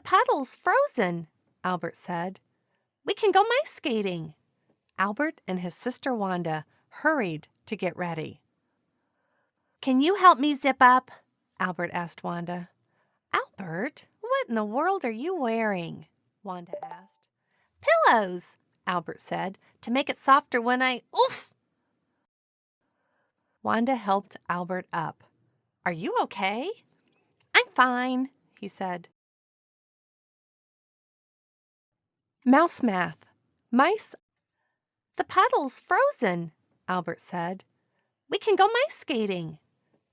puddle's frozen, Albert said. We can go ice skating. Albert and his sister Wanda hurried to get ready. Can you help me zip up? Albert asked Wanda. Albert, what in the world are you wearing? Wanda asked. Pillows, Albert said, to make it softer when oof! Wanda helped Albert up. Are you okay? I'm fine, he said. Mouse math. Mice. The puddle's frozen, Albert said. We can go ice skating.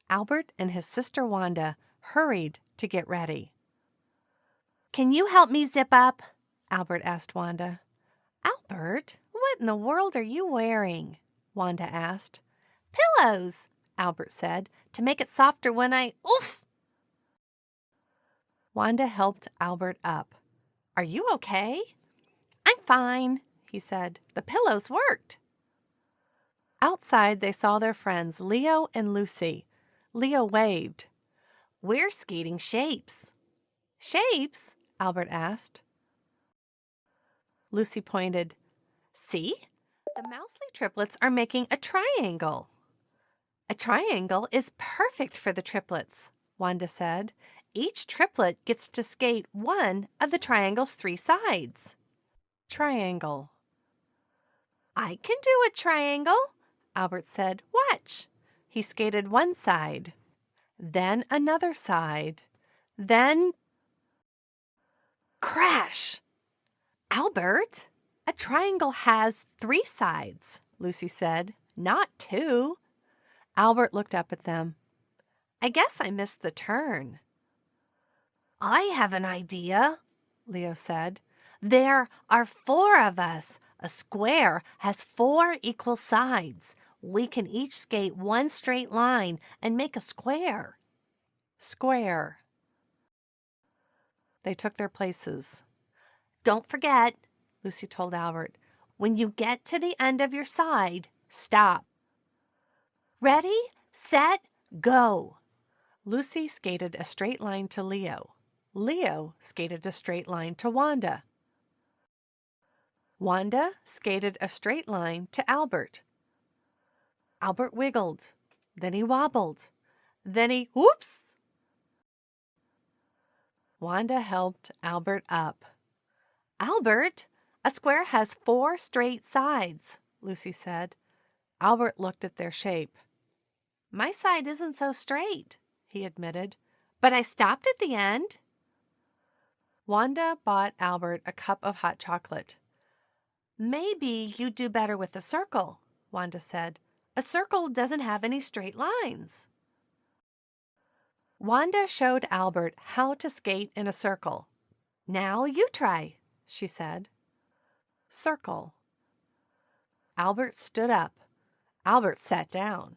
Albert and his sister Wanda hurried to get ready. Can you help me zip up? Albert asked Wanda. Albert, what in the world are you wearing? Wanda asked. Pillows, Albert said, to make it softer when oof! Wanda helped Albert up. Are you okay? I'm fine, he said. The pillows worked. Outside, they saw their friends Leo and Lucy. Leo waved. We're skating shapes. Shapes? Albert asked. Lucy pointed. See? The Mousley triplets are making a triangle. A triangle is perfect for the triplets, Wanda said. Each triplet gets to skate one of the triangle's 3 sides. Triangle. I can do a triangle, Albert said. Watch. He skated one side, then another side, then crash! Albert, a triangle has 3 sides, Lucy said, not 2. Albert looked up at them. I guess I missed the turn. I have an idea, Leo said. There are 4 of us. A square has 4 equal sides. We can each skate one straight line and make a square. Square. They took their places. Don't forget, Lucy told Albert, when you get to the end of your side, stop. Ready, set, go. Lucy skated a straight line to Leo. Leo skated a straight line to Wanda. Wanda skated a straight line to Albert. Albert wiggled, then he wobbled, then he whoops. Wanda helped Albert up. Albert, a square has 4 straight sides, Lucy said. Albert looked at their shape. My side isn't so straight, he admitted, but I stopped at the end. Wanda bought Albert a cup of hot chocolate. Maybe you'd do better with a circle, Wanda said. A circle doesn't have any straight lines. Wanda showed Albert how to skate in a circle. Now you try, she said. Circle. Albert stood up. Albert sat down.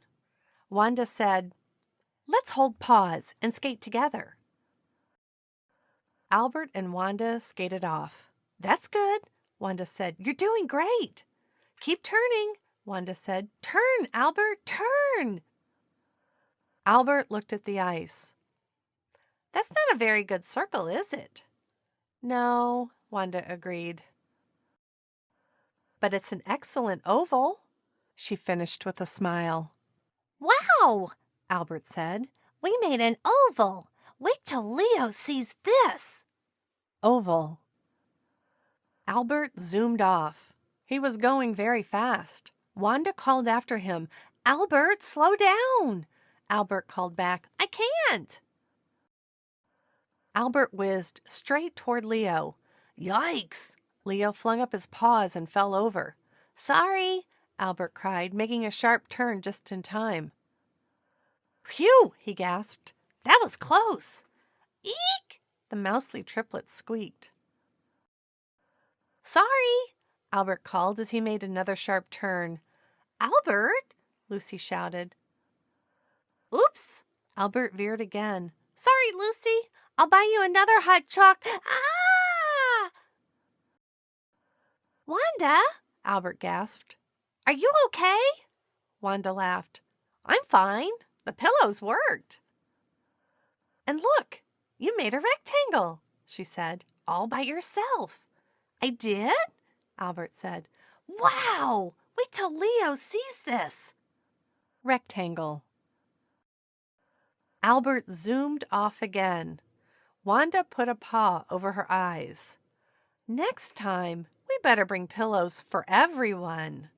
Wanda said, let's hold pause and skate together. Albert and Wanda skated off. That's good, Wanda said. You're doing great. Keep turning, Wanda said. Turn, Albert, turn. Albert looked at the ice. That's not a very good circle, is it? No, Wanda agreed. But it's an excellent oval, she finished with a smile. Wow, Albert said. We made an oval. Wait till Leo sees this. Oval. Albert zoomed off. He was going very fast. Wanda called after him, Albert, slow down. Albert called back, I can't. Albert whizzed straight toward Leo. Yikes! Leo flung up his paws and fell over. Sorry, Albert cried, making a sharp turn just in time. Phew, he gasped. That was close. Eek! The Mousley triplets squeaked. Sorry, Albert called as he made another sharp turn. Albert, Lucy shouted. Oops, Albert veered again. Sorry, Lucy. I'll buy you another hot choc. Ah! Wanda, Albert gasped. Are you okay? Wanda laughed. I'm fine. The pillows worked. And look, you made a rectangle, she said. All by yourself. I did? Albert said. Wow! Wait till Leo sees this. Rectangle. Albert zoomed off again. Wanda put a paw over her eyes. Next time, we better bring pillows for everyone.